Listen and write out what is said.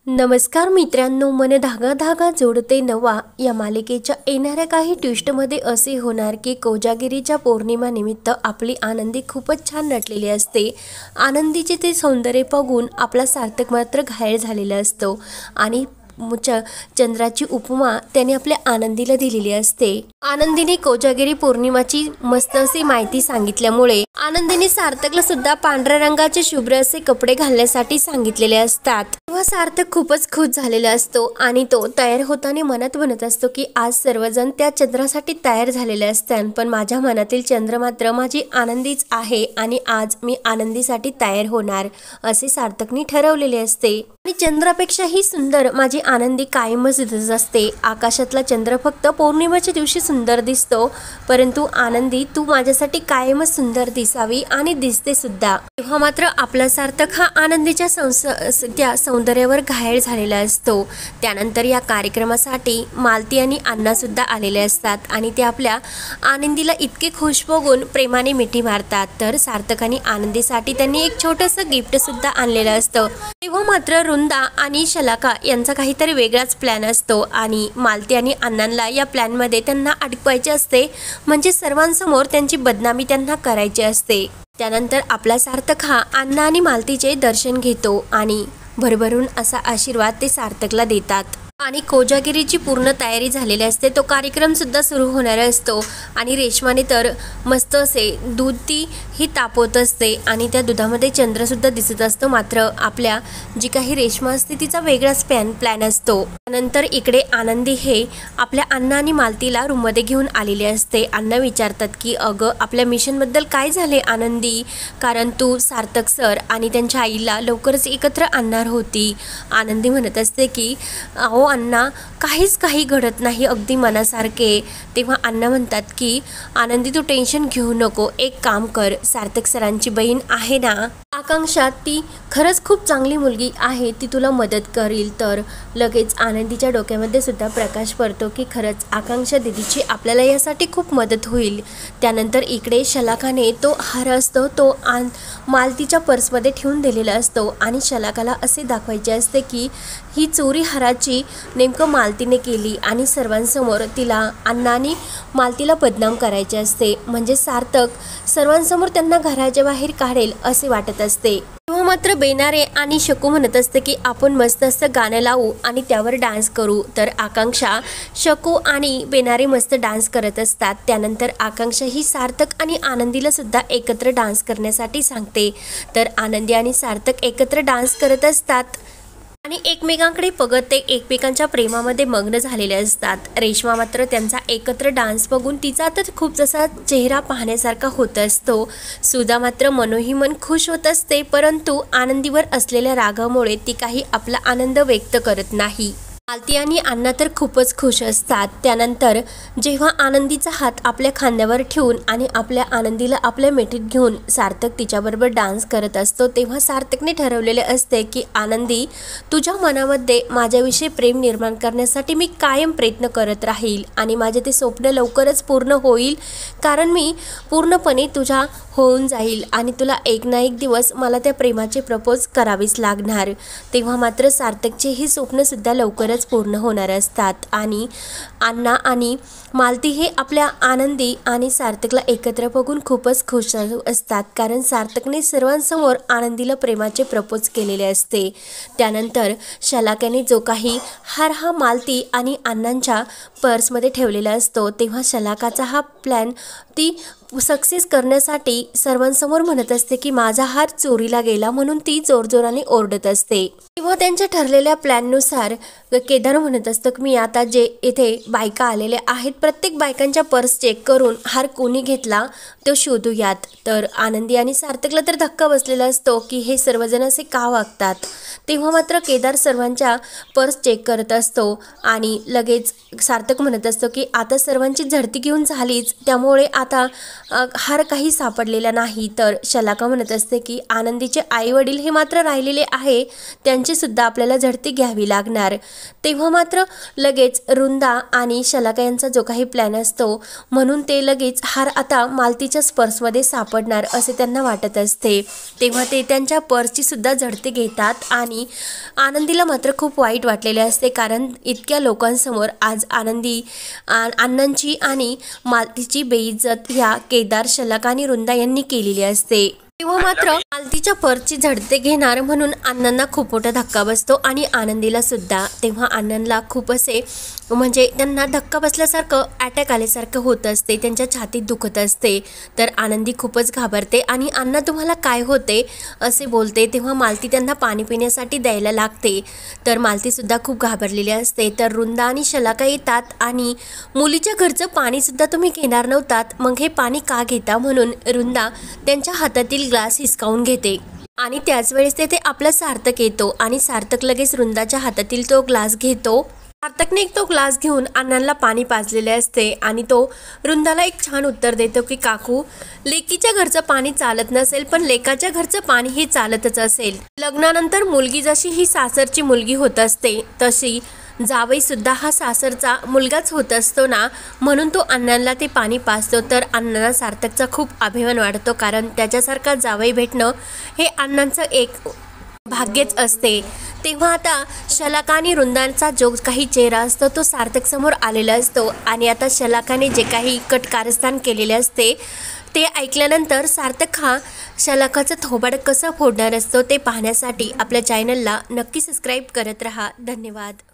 नमस्कार मित्रांनो, मन धागा धागा जोडते नवा या मालिकेच्या येणाऱ्या काही ट्विस्टमध्ये असे होणार की कोजागिरीच्या पौर्णिमा निमित्त आपली आनंदी खूपच छान नटलेली असते। आनंदीचे ते सौंदर्य बघून आपला सार्थक मात्र घायल झालेला असतो आणि चंद्राची उपमा त्याने आपल्या आनंदीला दिलेली असते। आनंदीने कोजागिरी पौर्णिमाची मस्त अशी माहिती सांगितल्यामुळे आनंदीने सार्थकला सुद्धा पांढऱ्या रंगाचे शुभ्र असे कपडे घालण्यासाठी सांगितलेले असतात। तेव्हा सार्थक खूपच खुश झालेला असतो आणि तो तयार होताना मनात म्हणत असतो की आज सर्वजण त्या चंद्रासाठी तयार झालेले असतात, पण माझ्या मनातील चंद्र मात्र माझी आनंदीच आहे आणि आज मी आनंदीसाठी तयार होणार असे सार्थकने ठरवलेले असते। आणि चंद्रापेक्षाही सुंदर माझी आनंदी कायमच दिसत असते। आकाशातला चंद्र फक्त पौर्णिमेच्या दिवशी सुंदर दिसतो, परंतु आनंदी तू माझ्यासाठी कायमच सुंदर दिसावी आणि दिसते सुद्धा। तेव्हा मात्र आपला सार्थक हा आनंदीच्या त्या सौंदर्यावर घायल झालेला असतो। त्यानंतर या कार्यक्रमासाठी मालती आणि अण्णा सुद्धा आलेले असतात आणि ते आपल्या आनंदीला इतके खुश बघून प्रेमाने मिठी मारतात। तर सार्थक आणि आनंदीसाठी त्यांनी एक छोटंसं गिफ्ट सुद्धा आणलेलं असतं। तेव्हा मात्र वृंदा आणि शलाका यांचा काहीतरी वेगळाच प्लॅन असतो आणि मालती आणि अण्णांना या प्लॅनमध्ये त्यांना अडकवायचे असते, म्हणजे सर्वांसमोर त्यांची बदनामी त्यांना करायची असते। त्यानंतर आपला सार्थक हा अण्णा आणि मालतीचे दर्शन घेतो आणि भरभरून असा आशीर्वाद ते सार्थकला देतात आणि कोजागिरीची पूर्ण तयारी झालेली असते। तो कार्यक्रम सुद्धा सुरू होणार असतो आणि रेशमाने तर मस्त असे दूध ही तापवत असते आणि त्या दुधामध्ये चंद्र सुद्धा दिसत असतो। मात्र आपल्या जी काही रेशमा असते तिचा वेगळाच प्लॅन असतो। नंतर इकडे आनंदी हे आपल्या अण्णा आणि मालतीला रूममध्ये घेऊन आलेले असते। अण्णा विचारतात की अगं आपल्या मिशनबद्दल काय झाले आनंदी, कारण तू सार्थक सर आणि त्यांच्या आईला लवकरच एकत्र आणणार होती। आनंदी म्हणत असते की अहो अण्णा काही घडत नाही अगदी मनासारखे। तेव्हा अण्णा म्हणतात की आनंदी तू टेन्शन घेऊ नको, एक काम कर, सार्थक सरांची बहीण आहे ना आकांक्षा, ती खरंच खूप चांगली मुलगी आहे, ती तुला मदत करील। तर लगेच आनंदीच्या डोक्यामध्ये सुद्धा प्रकाश पडतो की खरंच आकांक्षा दिदीची आपल्याला यासाठी खूप मदत होईल। त्यानंतर इकडे शलाकाने तो हार असतो तो मालतीच्या पर्समध्ये ठेवून दिलेला असतो आणि शलाकाला असे दाखवायचे असते की ही चोरी हाराची नेमकं मालतीने केली आणि सर्वांसमोर तिला अण्णांनी मालतीला बदनाम करायचे असते, म्हणजे सार्थक सर्वांसमोर त्यांना घराच्या बाहेर काढेल असे वाटत असते। तेव्हा मात्र बेनारे आणि शकू म्हणत असते की आपण मस्त असं गाणं लावू आणि त्यावर डान्स करू। तर आकांक्षा, शकू आणि बेनारे मस्त डान्स करत असतात। त्यानंतर आकांक्षा ही सार्थक आणि आनंदीला सुद्धा एकत्र डान्स करण्यासाठी सांगते। तर आनंदी आणि सार्थक एकत्र डान्स करत असतात आणि एकमेकांकडे बघत ते एकमेकांच्या प्रेमामध्ये मग्न झालेले असतात। रेशमा मात्र त्यांचा एकत्र डान्स बघून तिचा तर खूप जसा चेहरा पाहण्यासारखा होत असतो। सुधा मात्र मनोही खुश होत असते, परंतु आनंदीवर असलेल्या रागामुळे ती काही आपला आनंद व्यक्त करत नाही। मालती आणि अण्णा तर खूपच खुश असतात। त्यानंतर जेव्हा आनंदीचा हात आपल्या खांद्यावर ठेवून आणि आपल्या आनंदीला आपल्या मिठीत घेऊन सार्थक तिच्याबरोबर डान्स करत असतो, तेव्हा सार्थकने ठरवलेले असते की आनंदी तुझ्या मनामध्ये माझ्याविषयी प्रेम निर्माण करण्यासाठी मी कायम प्रयत्न करत राहील आणि माझे ते स्वप्न लवकरच पूर्ण होईल, कारण मी पूर्णपणे तुझ्या होऊन जाईल आणि तुला एक ना एक दिवस मला त्या प्रेमाचे प्रपोज करावेच लागणार। तेव्हा मात्र सार्थकचे ही स्वप्न सुद्धा लवकरच पूर्ण होणार असतात आणि अण्णा आणि मालती हे आपल्या आनंदी आणि सार्थकला एकत्र बघून खूपच खुश असतात, कारण सार्थकने सर्वांसमोर आनंदीला प्रेमाचे प्रपोज केलेले असते। त्यानंतर शलाक्याने जो काही हार हा मालती आणि अण्णांच्या पर्समध्ये ठेवलेला असतो, तेव्हा शलाकाचा हा प्लॅन ती सक्सेस करण्यासाठी सर्वांसमोर म्हणत असते की माझा हार चोरीला गेला, म्हणून ती जोरजोराने ओरडत असते। तेव्हा त्यांच्या ठरलेल्या प्लॅननुसार केदार म्हणत असतं की मी आता जे इथे बायका आलेल्या आहेत प्रत्येक बायकांच्या पर्स चेक करून हार कोणी घेतला तो शोधूयात। तर आनंदी आणि सार्थकला तर धक्का बसलेला असतो की हे सर्वजण असे का वागतात। तेव्हा मात्र केदार सर्वांच्या पर्स चेक करत असतो आणि लगेच सार्थक म्हणत असतो की आता सर्वांची झडती घेऊन झालीच, त्यामुळे आता हार काही सापडलेला नाही, तर शलाका म्हणत असते की आनंदीचे आई वडील हे मात्र राहिलेले आहे, त्यांची सुद्धा आपल्याला झडती घ्यावी लागणार। तेव्हा मात्र लगेच रुंदा आणि शलाका यांचा जो काही प्लॅन असतो, म्हणून ते लगेच हार आता मालतीच्या पर्समध्ये सापडणार असे त्यांना वाटत असते। तेव्हा ते त्यांच्या पर्सची सुद्धा झडती घेतात आणि आनंदीला मात्र खूप वाईट वाटलेले असते, कारण इतक्या लोकांसमोर आज अण्णांची आणि मालतीची बेइज्जत ह्या केदार, शलाका आणि रुंदा यांनी केलेली असते। तेव्हा मात्र मालतीच्या पर्सची झडते घेणार म्हणून अण्णांना खूप मोठा धक्का बसतो आणि आनंदीला सुद्धा। तेव्हा अण्णांना खूप असे म्हणजे त्यांना धक्का बसल्यासारखं, अटॅक आल्यासारखं होत असते, त्यांच्या छातीत दुखत असते। तर आनंदी खूपच घाबरते आणि अण्णा तुम्हाला काय होते असे बोलते। तेव्हा मालती त्यांना पाणी पिण्यासाठी द्यायला लागते, तर मालती सुद्धा खूप घाबरलेली असते। तर रुंदा आणि शलाका येतात आणि मुलीच्या घरचं पाणी सुद्धा तुम्ही घेणार नव्हतात, मग हे पाणी का घेता, म्हणून रुंदा त्यांच्या हातातील ग्लास हिसकावून घेते आणि त्याच वेळेस तेथे आपला सार्थक येतो आणि सार्थक लगेच रुंदाच्या हातातील तो ग्लास घेतो। सार्थकने तो ग्लास घेऊन अण्णांना पाणी पाजलेले असते आणि तो रुंदाला एक छान उत्तर देतो की काकू, लेकीच्या घरचं पाणी चालत नसेल, पण लेकाच्या घरचं पाणी हे चालतच असेल। लग्नानंतर मुलगी जशी ही सासरची मुलगी होत असते, तशी जावई सुद्धा हा सासरचा मुलगाच होत असतो ना, म्हणून तो अण्णांना ते पाणी पाजतो। तर अण्णांना सार्थकचा खूप अभिमान वाटतो, कारण त्याच्यासारखा जावई भेटणं हे अण्णांचं एक भाग्यच असते। तेव्हा आता शलाका आणि रुंदांचा जो काही चेहरा असतो तो सार्थक समोर आलेला असतो आणि आता शलाकाने जे काही कारस्थान केलेले असते ते ऐकल्यानंतर सार्थक हा शलाकाचं थोबाड कसं फोडणार असतो ते पाहण्यासाठी आपल्या चॅनलला नक्की सबस्क्राईब करत रहा। धन्यवाद।